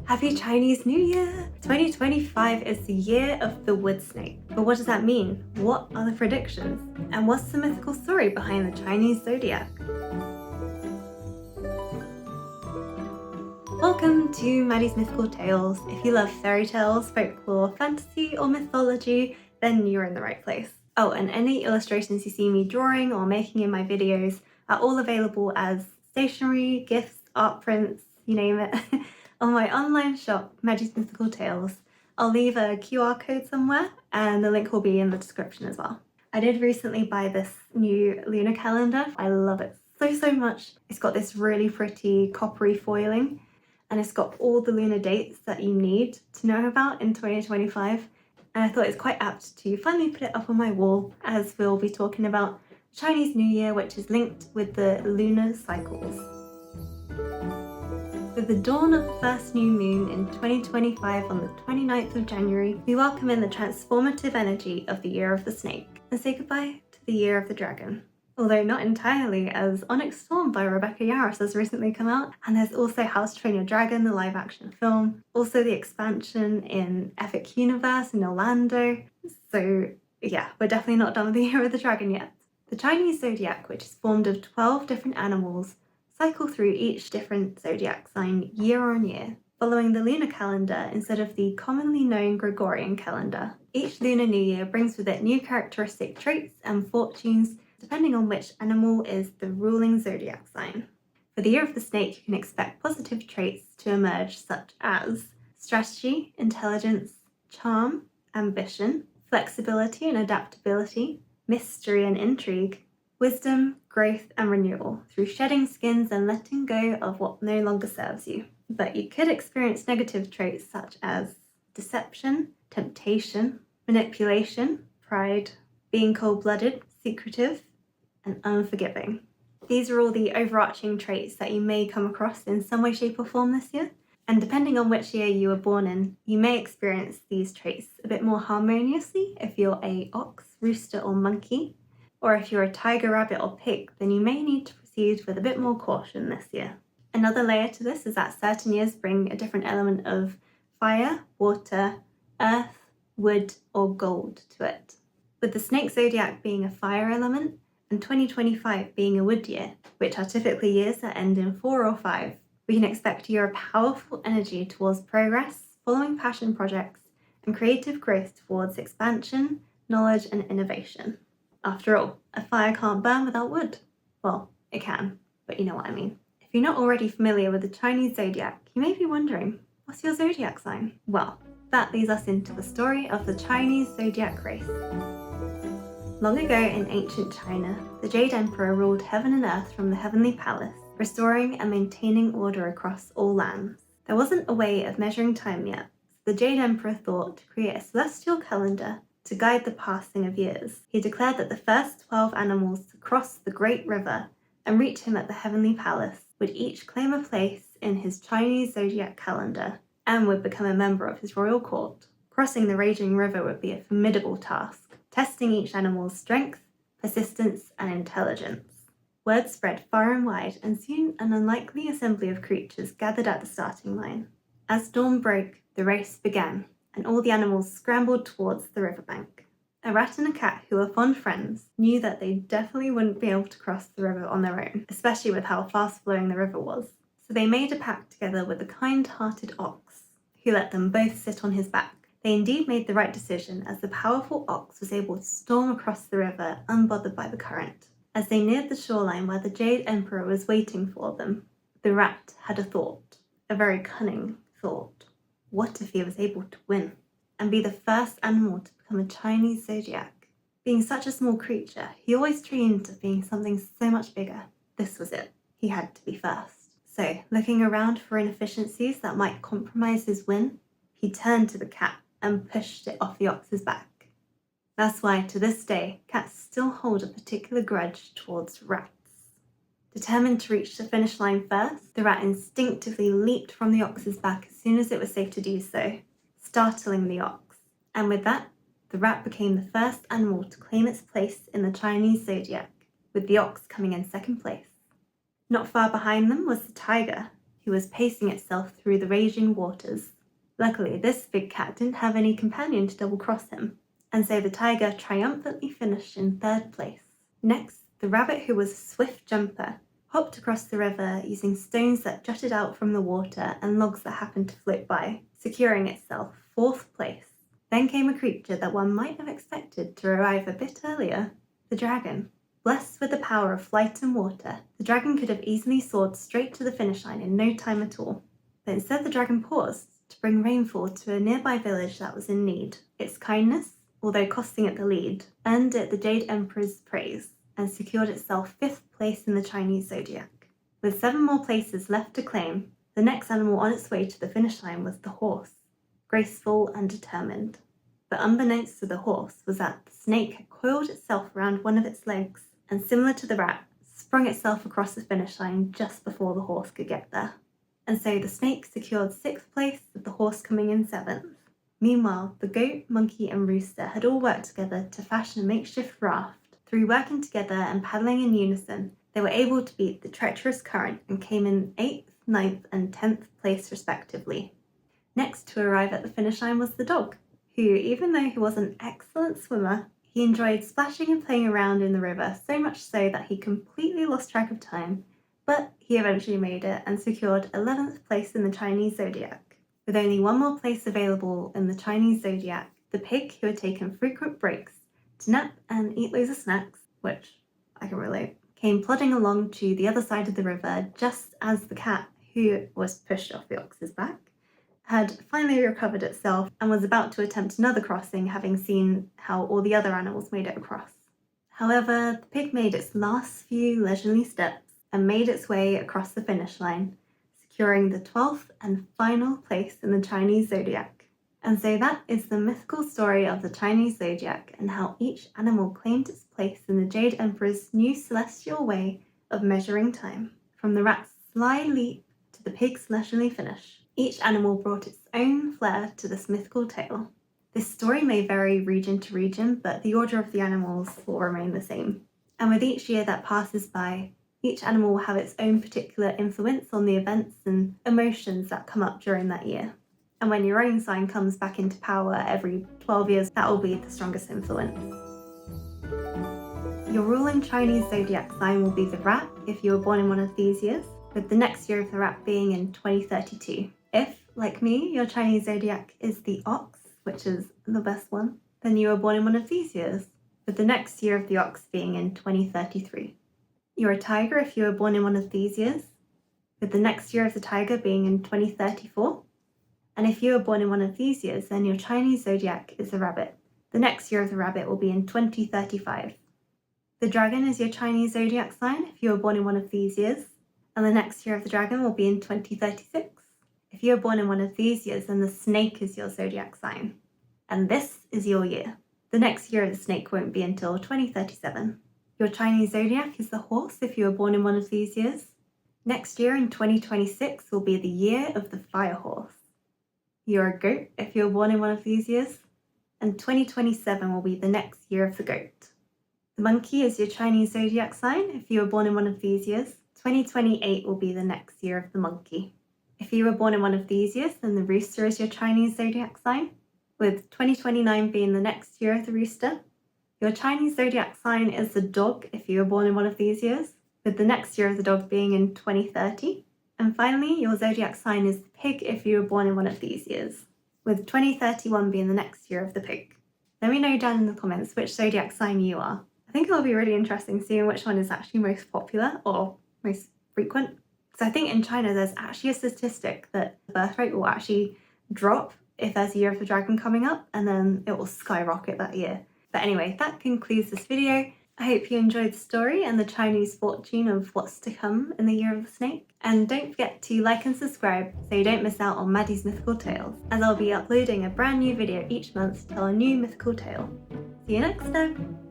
Happy Chinese New Year! 2025 is the year of the wood snake. But what does that mean? What are the predictions? And what's the mythical story behind the Chinese Zodiac? Welcome to Maddie's Mythical Tales. If you love fairy tales, folklore, fantasy, or mythology, then you're in the right place. Oh, and any illustrations you see me drawing or making in my videos are all available as stationery, gifts, art prints, you name it, on my online shop, Maddie's Mythical Tales. I'll leave a QR code somewhere and the link will be in the description as well. I did recently buy this new lunar calendar. I love it so much. It's got this really pretty coppery foiling and it's got all the lunar dates that you need to know about in 2025. And I thought it's quite apt to finally put it up on my wall as we'll be talking about Chinese New Year, which is linked with the lunar cycles. With the dawn of the first new moon in 2025 on the 29th of January, we welcome in the transformative energy of the Year of the Snake and say goodbye to the Year of the Dragon. Although not entirely, as Onyx Storm by Rebecca Yarros has recently come out, and there's also How to Train Your Dragon, the live action film, also the expansion in Epic Universe in Orlando. So yeah, we're definitely not done with the Year of the Dragon yet. The Chinese Zodiac, which is formed of 12 different animals, cycle through each different zodiac sign year on year, following the lunar calendar instead of the commonly known Gregorian calendar. Each Lunar New Year brings with it new characteristic traits and fortunes depending on which animal is the ruling zodiac sign. For the Year of the Snake, you can expect positive traits to emerge such as strategy, intelligence, charm, ambition, flexibility and adaptability, mystery and intrigue, wisdom, growth and renewal through shedding skins and letting go of what no longer serves you. But you could experience negative traits such as deception, temptation, manipulation, pride, being cold-blooded, secretive, and unforgiving. These are all the overarching traits that you may come across in some way, shape or form this year. And depending on which year you were born in, you may experience these traits a bit more harmoniously if you're a ox, rooster or monkey. Or if you're a tiger, rabbit or pig, then you may need to proceed with a bit more caution this year. Another layer to this is that certain years bring a different element of fire, water, earth, wood or gold to it. With the snake zodiac being a fire element and 2025 being a wood year, which are typically years that end in 4 or 5, we can expect your powerful energy towards progress, following passion projects, and creative growth towards expansion, knowledge and innovation. After all, a fire can't burn without wood. Well, it can, but you know what I mean. If you're not already familiar with the Chinese Zodiac, you may be wondering, what's your zodiac sign? Well, that leads us into the story of the Chinese Zodiac Race. Long ago in ancient China, the Jade Emperor ruled heaven and earth from the heavenly palace, restoring and maintaining order across all lands. There wasn't a way of measuring time yet, so the Jade Emperor thought to create a celestial calendar to guide the passing of years. He declared that the first 12 animals to cross the Great River and reach him at the heavenly palace would each claim a place in his Chinese zodiac calendar and would become a member of his royal court. Crossing the raging river would be a formidable task, testing each animal's strength, persistence, and intelligence. Word spread far and wide, and soon an unlikely assembly of creatures gathered at the starting line. As dawn broke, the race began, and all the animals scrambled towards the riverbank. A rat and a cat, who were fond friends, knew that they definitely wouldn't be able to cross the river on their own, especially with how fast-flowing the river was. So they made a pact together with a kind-hearted ox, who let them both sit on his back. They indeed made the right decision, as the powerful ox was able to storm across the river unbothered by the current. As they neared the shoreline where the Jade Emperor was waiting for them, the rat had a thought, a very cunning thought. What if he was able to win and be the first animal to become a Chinese zodiac? Being such a small creature, he always dreamed of being something so much bigger. This was it. He had to be first. So, looking around for inefficiencies that might compromise his win, he turned to the cat and pushed it off the ox's back. That's why, to this day, cats still hold a particular grudge towards rats. Determined to reach the finish line first, the rat instinctively leaped from the ox's back as soon as it was safe to do so, startling the ox. And with that, the rat became the first animal to claim its place in the Chinese zodiac, with the ox coming in second place. Not far behind them was the tiger, who was pacing itself through the raging waters. Luckily, this big cat didn't have any companion to double-cross him, and so the tiger triumphantly finished in third place. Next, the rabbit, who was a swift jumper, hopped across the river using stones that jutted out from the water and logs that happened to float by, securing itself fourth place. Then came a creature that one might have expected to arrive a bit earlier, the dragon. Blessed with the power of flight and water, the dragon could have easily soared straight to the finish line in no time at all. But instead the dragon paused to bring rainfall to a nearby village that was in need. Its kindness, although costing it the lead, earned it the Jade Emperor's praise and secured itself fifth place in the Chinese Zodiac. With 7 more places left to claim, the next animal on its way to the finish line was the horse, graceful and determined. But unbeknownst to the horse was that the snake had coiled itself around one of its legs and, similar to the rat, sprung itself across the finish line just before the horse could get there. And so the snake secured 6th place, with the horse coming in 7th. Meanwhile, the goat, monkey and rooster had all worked together to fashion a makeshift raft. Through working together and paddling in unison, they were able to beat the treacherous current and came in 8th, 9th and 10th place respectively. Next to arrive at the finish line was the dog, who, even though he was an excellent swimmer, he enjoyed splashing and playing around in the river, so much so that he completely lost track of time, but he eventually made it and secured 11th place in the Chinese Zodiac. With only 1 more place available in the Chinese Zodiac, the pig, who had taken frequent breaks to nap and eat loads of snacks, which I can relate, came plodding along to the other side of the river just as the cat, who was pushed off the ox's back, had finally recovered itself and was about to attempt another crossing, having seen how all the other animals made it across. However, the pig made its last few leisurely steps and made its way across the finish line, securing the 12th and final place in the Chinese Zodiac. And so that is the mythical story of the Chinese Zodiac and how each animal claimed its place in the Jade Emperor's new celestial way of measuring time. From the rat's sly leap to the pig's leisurely finish, each animal brought its own flair to this mythical tale. This story may vary region to region, but the order of the animals will remain the same. And with each year that passes by, each animal will have its own particular influence on the events and emotions that come up during that year. And when your own sign comes back into power every 12 years, that will be the strongest influence. Your ruling Chinese zodiac sign will be the rat if you were born in one of these years, with the next year of the rat being in 2032. If, like me, your Chinese zodiac is the ox, which is the best one, then you were born in one of these years, with the next year of the ox being in 2033. You're a tiger if you were born in one of these years, with the next year of the tiger being in 2034. And if you were born in one of these years, then your Chinese zodiac is a rabbit. The next year of the rabbit will be in 2035. The dragon is your Chinese zodiac sign if you were born in one of these years, and the next year of the dragon will be in 2036. If you were born in one of these years, then the snake is your zodiac sign. And this is your year. The next year of the snake won't be until 2037. Your Chinese zodiac is the horse if you were born in one of these years. Next year in 2026 will be the year of the fire horse. You're a goat if you were born in one of these years. And 2027 will be the next year of the goat. The monkey is your Chinese zodiac sign if you were born in one of these years. 2028 will be the next year of the monkey. If you were born in one of these years, then the rooster is your Chinese zodiac sign, with 2029 being the next year of the rooster. Your Chinese zodiac sign is the dog if you were born in one of these years, with the next year of the dog being in 2030. And finally, your zodiac sign is the pig if you were born in one of these years, with 2031 being the next year of the pig. Let me know down in the comments which zodiac sign you are. I think it'll be really interesting seeing which one is actually most popular or most frequent. Because I think in China there's actually a statistic that the birth rate will actually drop if there's a year of the dragon coming up, and then it will skyrocket that year. But anyway, that concludes this video. I hope you enjoyed the story and the Chinese fortune of what's to come in the year of the snake. And don't forget to like and subscribe so you don't miss out on Maddie's mythical tales, as I'll be uploading a brand new video each month to tell a new mythical tale. See you next time!